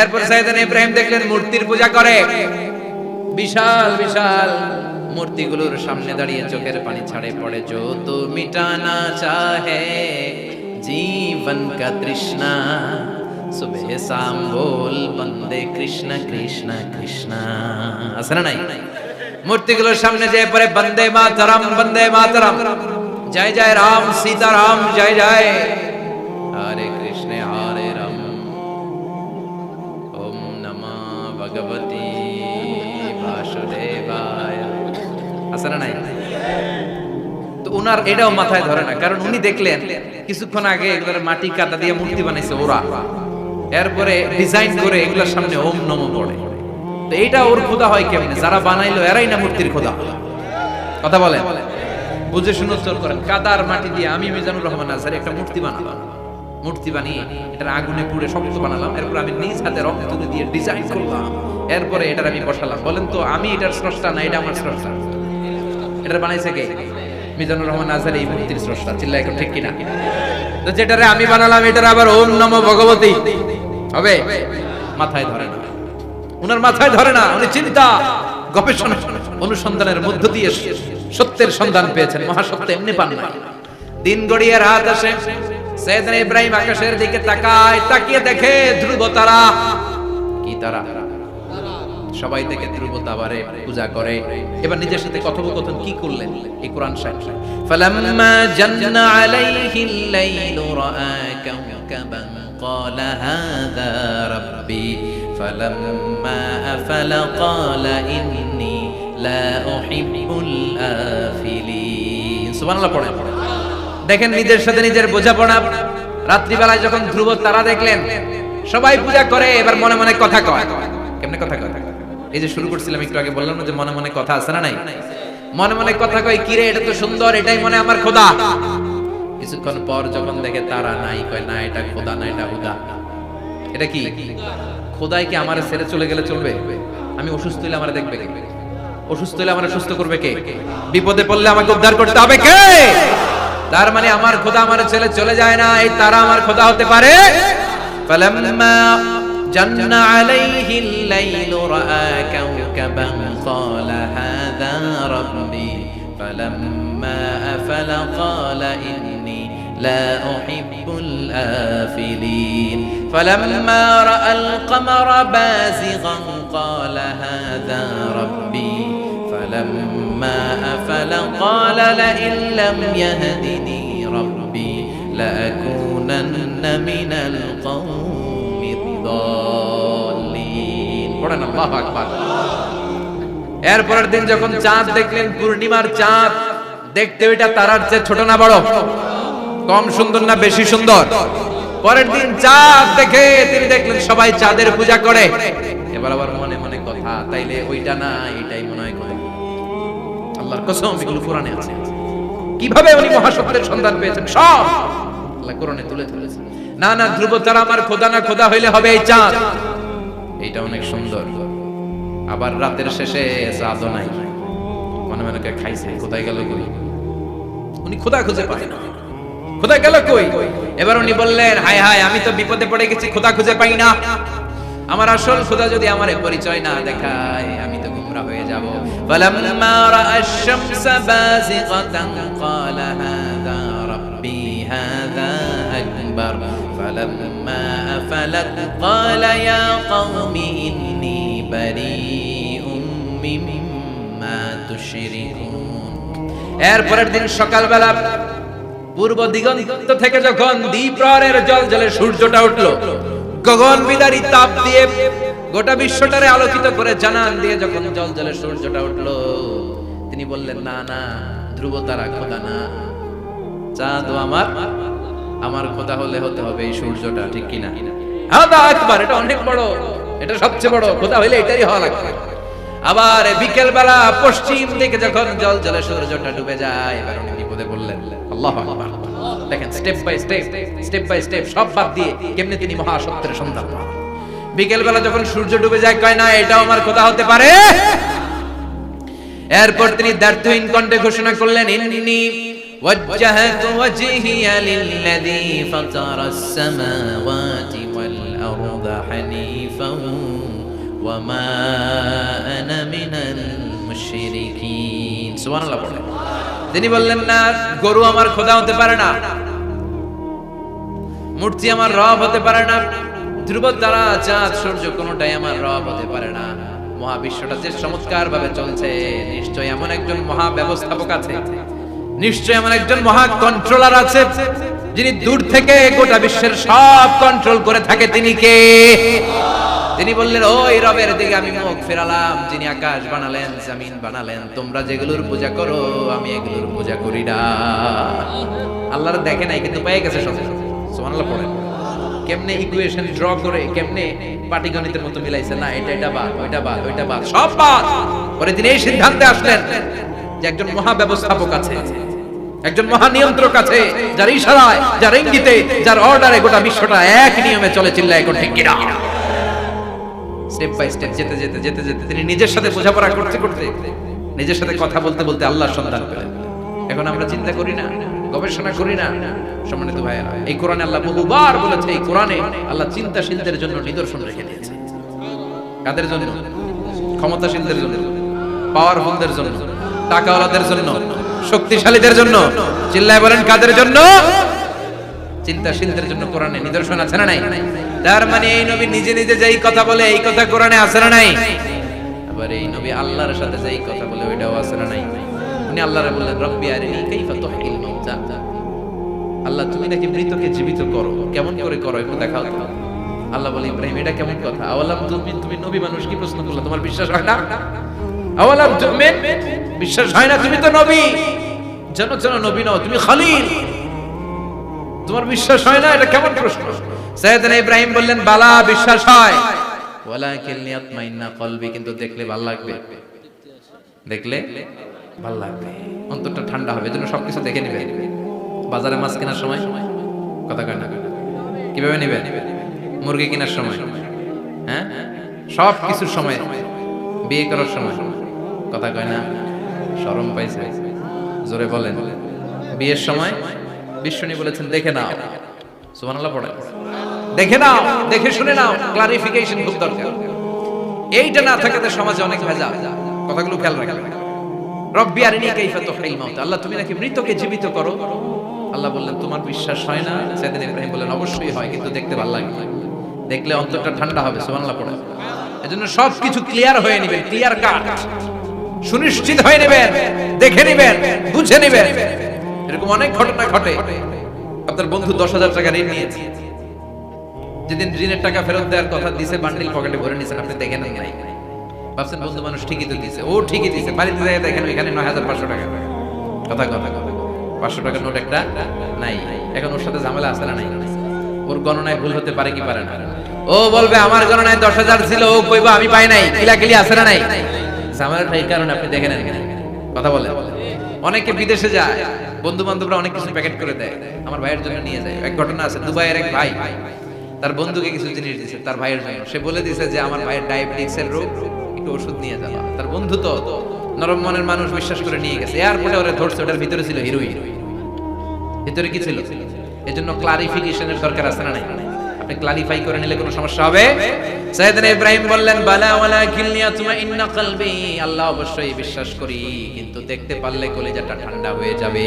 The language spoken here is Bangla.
এরপর সাইয়েদনা ইব্রাহিম দেখলেন মূর্তির পূজা করে, বিশাল বিশাল মূর্তিগুলোর সামনে দাঁড়িয়ে চোখের পানি ছাড়ে পড়ে। जो तो मिटाना चाहे जीवन का तृष्णा सुबह शाम बोल बंदे कृष्ण कृष्ण कृष्ण। আছে না নাই? মূর্তিগুলোর সামনে যেয়ে পড়ে বন্দে মাতরম, জয় জয় রাম সীতারাম, জয় জয় হরে কৃষ্ণ হরে রাম, ওম নমঃ ভগবতে বাসুদেবায়। আছে না নাই? তো উনার এটাও মাথায় ধরে না, কারণ উনি দেখলেন কিছুক্ষণ আগে এগুলোর মাটি কাদা দিয়ে মূর্তি বানাইছে ওরা, এরপরে ডিজাইন করে এগুলোর সামনে ওম নমঃ পড়ে। তো এইটা ওর খোদা হয় কেমনে? যারা বানাইলো এরাই না মূর্তির খোদা। কথা বলেন, বুঝে শুনে উত্তর করেন। কাদার মাটি দিয়ে আমি মিজানুর রহমান আজহারি একটা মূর্তি বানালাম, মূর্তি বানিয়ে এটার আগুনে পুড়ে শক্ত বানালাম, এরপর আমি নিজ হাতে রং তুলি দিয়ে ডিজাইন করলাম, এরপরে এটার আমি বসালাম। বলেন তো আমি এটার স্রষ্টা না এটা আমার স্রষ্টা? এটা বানাইছে কে? মিজানুর রহমান আজহারি এই মূর্তির স্রষ্টা। চিল্লায় এখন ঠিক কিনা? তো যেটারে আমি বানালাম এটার আবার ওম নমঃ ভগবতী হবে? মাথায় ধরে না, উনার মাথায় ধরে না। উনি চিন্তা গবেষণা অনুসন্ধানের মধ্য দিয়ে সত্যের সন্ধান পেয়েছেন। মহাসত্য এমনি পান না। দিন গড়িয়ে রাত আসে, সাইয়েদনা ইব্রাহিম আকাশের দিকে তাকায়, তাকিয়ে দেখে ধ্রুব তারা। কি তারা? সবাই থেকে ধ্রুব তারারে পূজা করে। এবার নিজের সাথে কথোপকথন কি করলেন এই কোরআন শরীফ। ফালাম্মা জান্না আলাইহিল লাইলু রাআ কাওকাবান ক্বালা হাযা রাব্বি ফালাম্মা আফালা ক্বালা ইন্নী লা উহিব্বুল আফিলিন। সুবহানাল্লাহ পড়েন। দেখেন নিজের সাথে নিজের বোঝাপড়া। রাত্রিবেলায় যখন ধ্রুব তারা দেখলেন সবাই পূজা করে, এবার মনে মনে কথা কয়। কেমনে কথা কয়? এই যে শুরু করছিলাম একটু আগে, বললাম না যে মনে মনে কথা আছে না নাই? মনে মনে কথা কয়, কিরে এটা তো সুন্দর, এটাই মনে আমার খোদা। কিছুক্ষণ পর যখন দেখে তারা নাই, কয় না এটা খোদা না, এটা হুদা। এটা কি খোদাই? কি আমার ছেড়ে চলে গেলে চলবে? আমি অসুস্থ হইলে আমার দেখবে কে? অসুস্থ হইলে আমার সুস্থ করবে কে? বিপদে পড়লে আমাকে উদ্ধার করতে হবে কে? তার মানে আমার খোদা আমার ছেলে চলে যায় না, এই তারা আমার খোদা হতে পারে। ফালাম্মা জান্না আলাইহিল লাইলু রাআ কাওকাবান ক্বালা হাযা রাব্বি ফালাম্মা আফালা ক্বালা ইন্নী লা উহিব্বুল আফিলিন ফালাম্মা রাআল কমারা বাযিগান ক্বালা হাযা রাব্বি ফালাম্মা আফালা ক্বালা লাইন লাম ইয়াহদিনি রাব্বি লাআকুনান্না মিনাল কওমিদ দাল্লিন। পড়েন আল্লাহু আকবার। এরপরের দিন যখন চাঁদ দেখলেন, পূর্ণিমার চাঁদ, দেখতে ওইটা তারার চেয়ে ছোট না বড়? কম সুন্দর না বেশি সুন্দর? পরের দিন চাঁদ দেখে তিনি দেখলেন সবাই চাঁদের পূজা করে। এবার আবার মনে মনে কথা, তাইলে ওইটা না এটাই মনে হয় কথা। আল্লাহর কসম এগুলো কোরআনে আছে। কিভাবে উনি মহাসত্যের সন্ধান পেয়েছেন সব আল্লাহ কোরআনে তুলে ধরেছেন। না না ধ্রুব তারা আমার খোদা না, খোদা হইলে হবে এই চাঁদ। এইটা অনেক সুন্দর। আবার রাতের শেষে চাঁদও নাই, মনে মনে খাইছে কোথায় গেল কই? উনি খোদা খুঁজে পায় না, খোদা গেল কই? এবার উনি বললেন হায় হায়, আমি তো বিপদে পড়ে গেছি, খোদা খুঁজে পাই না। আমার আসল খোদা যদি আমারে পরিচয় না দেখায় আমি তো গুমরা হয়ে যাব। ফালাম্মা রাআশ শামসা বাযিগাতান ক্বালা হাযা রাব্বি হাযা আকবার ফালাম্মা আফালাত ক্বালা ইয়া কওমি ইন্নী বারীউম মিম্মা তুশরিকুন। এরপরের দিন সকালবেলা পূর্ব দিগন্ত থেকে যখন দ্বিপ্রহরের জ্বলজ্বলে সূর্যটা উঠলো, গগন বিদারী তাপ দিয়ে গোটা বিশ্বটারে আলোকিত করে, জানান দিয়ে যখন জ্বলজ্বলে সূর্যটা উঠলো, তিনি বললেন না না ধ্রুব তারা খোদা না, চাঁদও আমার খোদা হলে হতে হবে এই সূর্যটা। ঠিক কিনা? হাদা আকবার, এটা অনেক বড়, এটা সবচেয়ে বড়, খোদা হইলে এটাই হওয়া লাগবে। আবার বিকেল বেলা পশ্চিম দিকে যখন জ্বলজ্বলে সূর্যটা ডুবে যায়, এবার উনি বিপদে বললেন আল্লাহু আকবার। দেখেন স্টেপ বাই স্টেপ সব বাদ দিয়ে কেমনে তিনি মহাসত্যের সন্ধান পান। বিকেল বেলা যখন সূর্য ডুবে যায়, কয় না এটাও আমার খোদা হতে পারে। এরপর তিনি দ্ব্যর্থহীন কণ্ঠে ঘোষণা করলেন ইন্নী ওয়াজ্জাহতু ওয়াজহিয়া লিল্লাযী ফাতারাস সামাওয়াতি ওয়াল আরদা হানিফান ওয়া মা আনা মিনাল মুশরিকিন। সুবহানাল্লাহ পড়ে। তিনি বললেন না গরু আমার খোদা হতে পারে না, মূর্তি আমার রব হতে পারে না, ধ্রুব তারা চাঁদ সূর্য কোনটাই আমার রব হতে পারে না। মহাবিশ্বটা যে চমৎকার ভাবে চলছে, নিশ্চয় এমন একজন মহা ব্যবস্থাপক আছে, নিশ্চয় এমন একজন মহা কন্ট্রোলার আছে, যিনি দূর থেকে গোটা বিশ্বের সব কন্ট্রোল করে থাকে। তিনি কে? তিনি বললেন ওই রবের দিকে আমি মুখ ফেরালাম, যিনি আকাশ বানালেন, জমিন বানালেন। তোমরা যেগুলোর পূজা করো আমি এগুলোর পূজা করি না। আল্লাহর দেখে নাই কিন্তু পেয়ে গেছে সব। সুবহানাল্লাহ পড়েন। কেমনে ইকুয়েশন ড্র করে, কেমনে পাটিগণিতের মতো মিলাইছে, না এটা এটা বাদ, ওইটা বাদ, ওইটা বাদ, সব বাদ। পরে তিনি এই সিদ্ধান্তে আসলেন যে একজন মহা ব্যবস্থাপক আছে, একজন মহা নিয়ন্ত্রক আছে, যার ইশারায়, যার ইঙ্গিতে, যার অর্ডারে গোটা বিশ্বটা এক নিয়মে চলে। চিল্লায় এখন ঠিক কিনা? স্টেপ বাই স্টেপ যেতে যেতে যেতে যেতে তিনি নিজের সাথে বোঝাপড়া করতে করতে, নিজের সাথে কথা বলতে বলতে আল্লাহর সন্ধান পেলেন। এখন আমরা চিন্তা করি না, গবেষণা করি না। সম্মানিত ভাইয়েরা, এই কোরআনে আল্লাহ বহুবার বলেছে, এই কোরআনে আল্লাহ চিন্তাশীলদের জন্য নিদর্শন রেখে দিয়েছে। কাদের জন্য? ক্ষমতাশীলদের জন্য, পাওয়ারফুলদের জন্য, টাকাওয়ালাদের জন্য, শক্তিশালীদের জন্য। চিল্লায় বলেন কাদের জন্য? চিন্তাশীলদের জন্য কোরআনে নিদর্শন আছে না নাই? তার মানে এই নবী নিজে নিজে যেই কথা বলে এই কথা কোরআনে আছে না নাই? আবার এই নবী আল্লাহর সাথে যেই কথা বলে ওইটাও আছে না নাই? উনি আল্লাহরে বললেন রব্বি আরিনি কাইফা তুহয়িল মাউতা। আল্লাহ তুমি নাকি মৃতকে জীবিত করো, কেমন করে করো একটু দেখাও তো। আল্লাহ বলে ইব্রাহিম এটা কেমন কথা? আওয়ালাম তুমিন, তুমি নবী মানুষ কি প্রশ্ন করলে? তোমার বিশ্বাস হয় না? আওয়ালাম তুমিন, বিশ্বাস হয় না? তুমি তো নবী, জানো জানো নবী নও, তুমি খলিল, তোমার বিশ্বাস হয় না? এটা কেমন প্রশ্ন? সাইয়েদনা ইব্রাহিম বললেন বালা, বিশ্বাস হয়, ওয়ালাকিন লিয়াতমাইন্না কলবি, কিন্তু দেখলে ভালো লাগবে, দেখলে ভালো লাগবে, অন্তরটা ঠান্ডা হবে। এজন্য সবকিছু দেখে নেবেন। বাজারে মাছ কেনার সময় কথা কয় না, কিভাবে নেবেন? মুরগি কেনার সময়, হ্যাঁ, সব কিছুর সময়, বিয়ে করার সময় কথা কয় না, শরম পাইছে, জোরে বলেন। বিয়ের সময় বিশ্বনী বলেছেন দেখে নাও। সুবহানাল্লাহ পড়ে। দেখে নাও, দেখে শুনে নাও, ক্লারিফিকেশন খুব দরকার। এইটা না থাকাতে সমাজে অনেক ভেজাল। কথাগুলো খেয়াল রাখবেন। রব্বি আরিনি কাইফা তুহয়িল মাউতা, আল্লাহ তুমি নাকি মৃতকে জীবিত করো। আল্লাহ বললেন তোমার বিশ্বাস হয় না? সাইয়েদনা ইব্রাহিম বললেন অবশ্যই হয়, কিন্তু দেখতে ভালো লাগে, দেখলে অন্তরটা ঠান্ডা হবে। সুবহানাল্লাহ পড়ে। এজন্য সবকিছু ক্লিয়ার হয়ে নেবেন, ক্লিয়ার কাট, সুনিশ্চিত হয়ে নেবেন, দেখে নেবেন, বুঝে নেবেন। এরকম অনেক ঘটনা ঘটে। আপনার বন্ধু 10,000 টাকা ঋণ নিয়েছে, যেদিন ঋণের টাকা ফেরত দেওয়ার কথা দিছে বান্ডিল পকেটে ভরে নিয়েছেন, আপনি দেখেন নাই, ভাবছেন বন্ধু মানুষ ঠিকই তো দিছে, ও ঠিকই দিছে, বাড়িতে যাই দেখেন এখানে 9,500 টাকা। কথা কথা 500 টাকার নোট একটা নাই। এখন ওর সাথে ঝামেলা আছে না নাই? ওর গণনায় ভুল হতে পারে কি পারে না? ও বলবে আমার গণনায় 10,000 ছিল, ও কইবা আমি পাই নাই, কিলাকিলি আছে না নাই? ঝামেলাটা এই কারণে আপনি দেখেন কথা বলেন। অনেকে বিদেশে যায়, বন্ধু বান্ধবরা অনেক কিছু প্যাকেট করে দেয়, আমার ভাইয়ের জন্য নিয়ে যায়। এক ঘটনা আছে, দুবাইয়ের এক ভাই তার বন্ধুকে কিছু জিনিস দিয়েছে তার ভাইয়ের জন্য। সে বলে দিয়েছে যে আমার ভাইয়ের ডায়াবেটিক্সের রোগ, একটু ওষুধ নিয়ে যাবা। তার বন্ধু তো নরম মনের মানুষ, বিশ্বাস করে নিয়ে গেছে। এয়ারপোর্টে ওরা ধরছে, ওটার ভিতরে ছিল হিরোইন। ভিতরে কি ছিল? এজন্য ক্লারিফিকেশনের দরকার আছে না নাই? আপনি ক্লারিফাই করে নিলে কোনো সমস্যা হবে? সাইয়েদনা ইব্রাহিম বললেন বালা ওয়ালাকিন লিয়াতমাইন্না কলবি, আল্লাহ অবশ্যই বিশ্বাস করি, কিন্তু দেখতে পারলে কলিজাটা ঠান্ডা হয়ে যাবে।